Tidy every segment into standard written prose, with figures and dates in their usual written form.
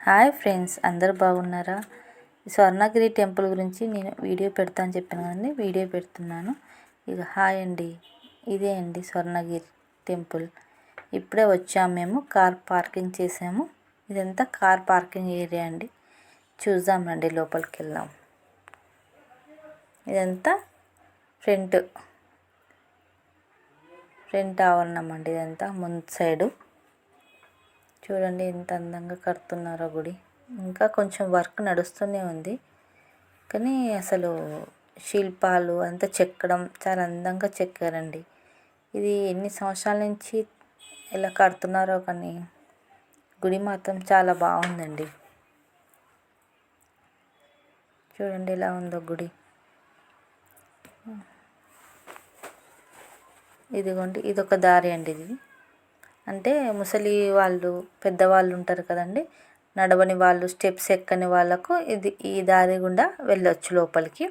Hi friends, అందరు బాగున్నారా? Swarnagiri temple గురించి నేను వీడియో పెడతాను చెప్పాను కదండి, వీడియో పెడుతున్నాను. ఇక హాయ్ అండి, ఇదే అండి స్వర్ణగిరి టెంపుల్. ఇప్పుడే వచ్చాము, మేము కార్ పార్కింగ్ చేసాము. ఇదంతా కార్ పార్కింగ్ ఏరియా అండి. చూద్దామండి, లోపలికి వెళ్దాం. ఇదంతా ఫ్రంట్ ఆవరణం అండి. ఇదంతా ముందు సైడు చూడండి ఎంత అందంగా కడుతున్నారో గుడి. ఇంకా కొంచెం వర్క్ నడుస్తూనే ఉంది, కానీ అసలు శిల్పాలు అంతా చెక్కడం చాలా అందంగా చెక్కారండి. ఇది ఎన్ని సంవత్సరాల నుంచి ఇలా కడుతున్నారో, కానీ గుడి మాత్రం చాలా బాగుందండి. చూడండి ఎలా ఉందో గుడి. ఇదిగోండి, ఇదొక దారి అండి. ఇది అంటే ముసలి వాళ్ళు, పెద్దవాళ్ళు ఉంటారు కదండి, నడవని వాళ్ళు, స్టెప్స్ ఎక్కని వాళ్ళకు ఈ దారి గుండా వెళ్ళొచ్చు లోపలికి.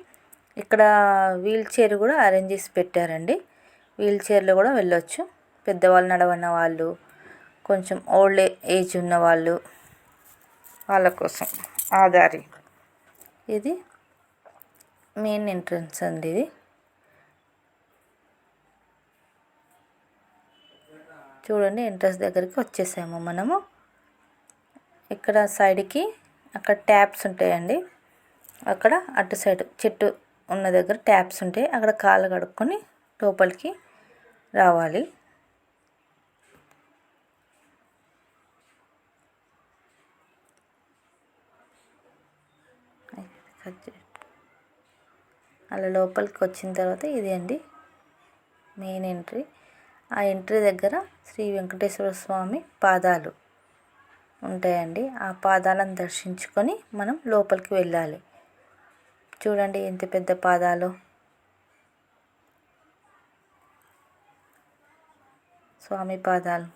ఇక్కడ వీల్ చైర్ కూడా అరేంజ్ చేసి పెట్టారండి. వీల్ చైర్లో కూడా వెళ్ళొచ్చు. పెద్దవాళ్ళు, నడవని వాళ్ళు, కొంచెం ఓల్డ్ ఏజ్ ఉన్న వాళ్ళ కోసం ఆ దారి. ఇది మెయిన్ ఎంట్రన్స్ అండి. ఇది చూడండి, ఎంట్రన్స్ దగ్గరికి వచ్చేసాము మనము. ఇక్కడ సైడ్కి అక్కడ ట్యాప్స్ ఉంటాయండి. అక్కడ అటు సైడ్ చెట్టు ఉన్న దగ్గర ట్యాప్స్ ఉంటాయి. అక్కడ కాళ్ళు కడుక్కొని లోపలికి రావాలి. అలా లోపలికి వచ్చిన తర్వాత ఇది అండి మెయిన్ ఎంట్రీ. ఆ ఎంట్రీ దగ్గర శ్రీ వెంకటేశ్వర స్వామి పాదాలు ఉంటాయండి. ఆ పాదాలను దర్శించుకొని మనం లోపలికి వెళ్ళాలి. చూడండి ఎంత పెద్ద పాదాలు. స్వామి పాదాలు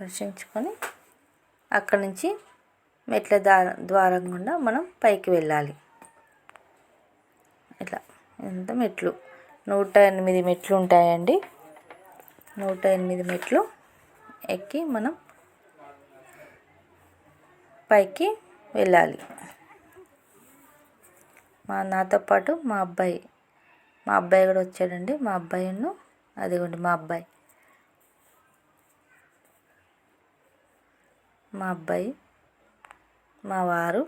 దర్శించుకొని అక్కడి నుంచి మెట్ల ద్వారం గుండా మనం పైకి వెళ్ళాలి. ఇట్లా ఎంత మెట్లు, 108 మెట్లు ఉంటాయండి. 108 మెట్లు ఎక్కి మనం పైకి వెళ్ళాలి. నాతో పాటు మా అబ్బాయి కూడా వచ్చాడండి. మా అబ్బాయిను, అదిగోండి మా అబ్బాయి, మా వారు,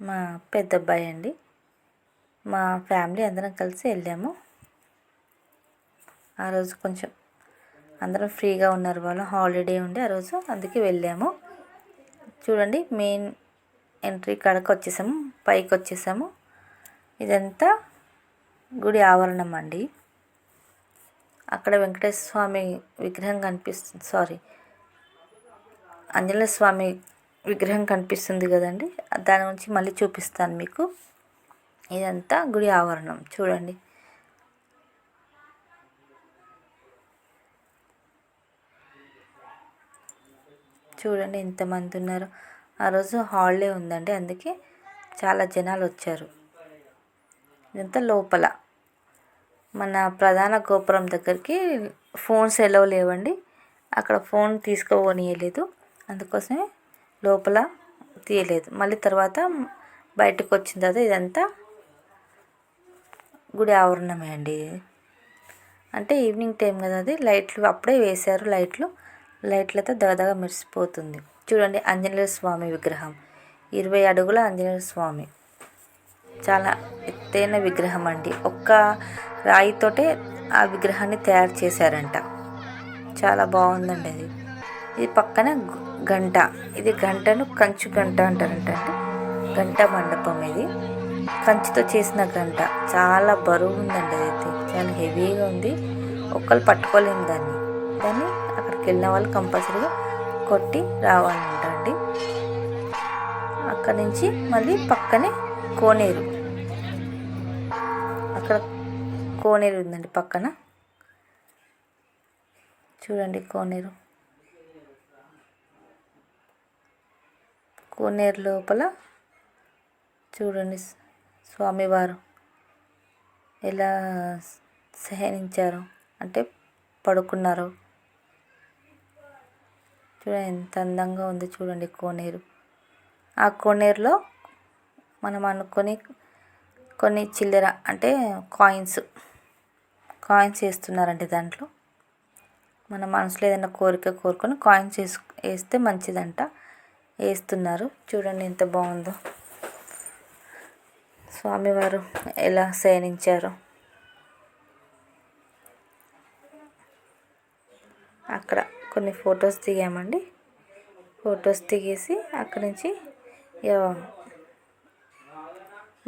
మా పెద్ద అబ్బాయి అండి. మా ఫ్యామిలీ అందరం కలిసి వెళ్ళాము. ఆ రోజు కొంచెం అందరం ఫ్రీగా ఉన్నారు, వాళ్ళు హాలిడే ఉండి ఆ రోజు, అందుకే వెళ్ళాము. చూడండి మెయిన్ ఎంట్రీ కాడకు వచ్చేసాము, పైకి వచ్చేసాము. ఇదంతా గుడి ఆవరణం అండి. అక్కడ వెంకటేశ్వర స్వామి విగ్రహం కనిపిస్తుంది, ఆంజనేయ స్వామి విగ్రహం కనిపిస్తుంది కదండి, దాని నుంచి మళ్ళీ చూపిస్తాను మీకు. ఇదంతా గుడి ఆవరణం. చూడండి ఎంతమంది ఉన్నారు. ఆ రోజు హాలిడే ఉందండి, అందుకే చాలా జనాలు వచ్చారు. ఇదంతా లోపల మన ప్రధాన గోపురం దగ్గరికి ఫోన్స్ ఎలవ్ లేవండి. అక్కడ ఫోన్ తీసుకోనియలేదు, అందుకోసమే లోపల తీయలేదు. మళ్ళీ తర్వాత బయటకు వచ్చిన తర్వాత ఇదంతా గుడి ఆవరణమే అండి. అంటే ఈవినింగ్ టైం కదా, అది లైట్లు అప్పుడే వేశారు. లైట్లతో దగదగ మెరిసిపోతుంది. చూడండి ఆంజనేయ స్వామి విగ్రహం, 20 అడుగుల ఆంజనేయ స్వామి. చాలా ఎత్తైన విగ్రహం అండి. ఒక్క రాయితోటే ఆ విగ్రహాన్ని తయారు చేశారంట. చాలా బాగుందండి అది. ఇది పక్కన గంట, ఇది గంటను కంచు గంట అంటారంట అండి. గంట మండపం ఇది, కంచుతో చేసిన గంట. చాలా బరువు ఉందండి, అదైతే చాలా హెవీగా ఉంది. ఒక్కరు పట్టుకోలేము దాన్ని అక్కడికి వెళ్ళిన వాళ్ళు కంపల్సరీగా కొట్టి రావాలంట అండి. అక్కడి నుంచి మళ్ళీ పక్కనే కోనేరు, అక్కడ కోనేరు ఉందండి పక్కన. చూడండి కోనేరు లోపల చూడండి స్వామివారు ఎలా శయనించారు, అంటే పడుకున్నారు. చూడండి ఎంత అందంగా ఉంది చూడండి కోనేరు. ఆ కోనేరులో మనం అనుకొని కొన్ని చిల్లర అంటే కాయిన్స్ వేస్తున్నారండి దాంట్లో. మన మనసులో ఏదైనా కోరిక కోరుకొని కాయిన్స్ వేస్తే మంచిదంట. వేస్తున్నారు చూడండి ఎంత బాగుందో స్వామివారు ఎలా శయనించారో. అక్కడ కొన్ని ఫొటోస్ దిగామండి. ఫొటోస్ దిగేసి అక్కడి నుంచి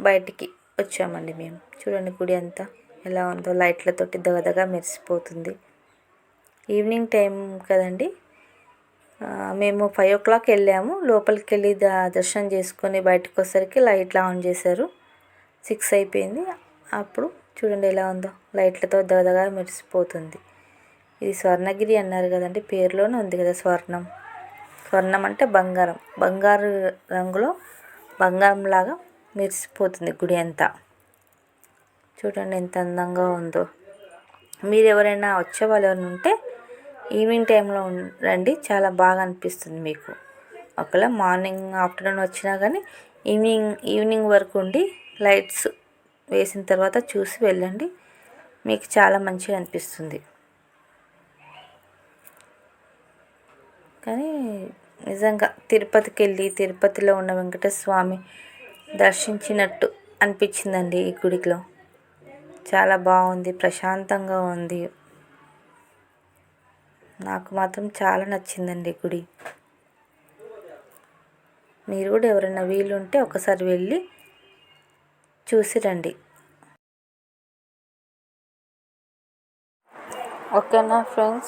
బయటికి వచ్చామండి మేము. చూడండి గుడి అంతా ఎలా ఉందో, లైట్లతోటి దగదగా మెరిసిపోతుంది. ఈవినింగ్ టైం కదండి. మేము 5 o'clock వెళ్ళాము. లోపలికి వెళ్ళి దర్శనం చేసుకొని బయటకు వచ్చేసరికి లైట్లు ఆన్ చేశారు. 6 అయిపోయింది. అప్పుడు చూడండి ఎలా ఉందో, లైట్లతో దగదగా మెరిసిపోతుంది. ఇది స్వర్ణగిరి అన్నారు కదండి, పేరులోనే ఉంది కదా స్వర్ణం. స్వర్ణం అంటే బంగారం, బంగారు రంగులో బంగారంలాగా మెరిసిపోతుంది గుడి అంతా. చూడండి ఎంత అందంగా ఉందో. మీరు ఎవరైనా వచ్చే వాళ్ళు ఎవరైనా ఉంటే ఈవినింగ్ టైంలో రండి, చాలా బాగా అనిపిస్తుంది మీకు. ఒకవేళ మార్నింగ్ ఆఫ్టర్నూన్ వచ్చినా కానీ ఈవినింగ్ వరకు ఉండి లైట్స్ వేసిన తర్వాత చూసి వెళ్ళండి, మీకు చాలా మంచిగా అనిపిస్తుంది. కానీ నిజంగా తిరుపతికి వెళ్ళి తిరుపతిలో ఉన్న వెంకటేశ్వర స్వామి దర్శించినట్టు అనిపించిందండి. ఈ గుడిలో చాలా బాగుంది, ప్రశాంతంగా ఉంది. నాకు మాత్రం చాలా నచ్చిందండి గుడి. మీరు కూడా ఎవరైనా వీలుంటే ఒకసారి వెళ్ళి చూసి రండి. ఓకేనా ఫ్రెండ్స్.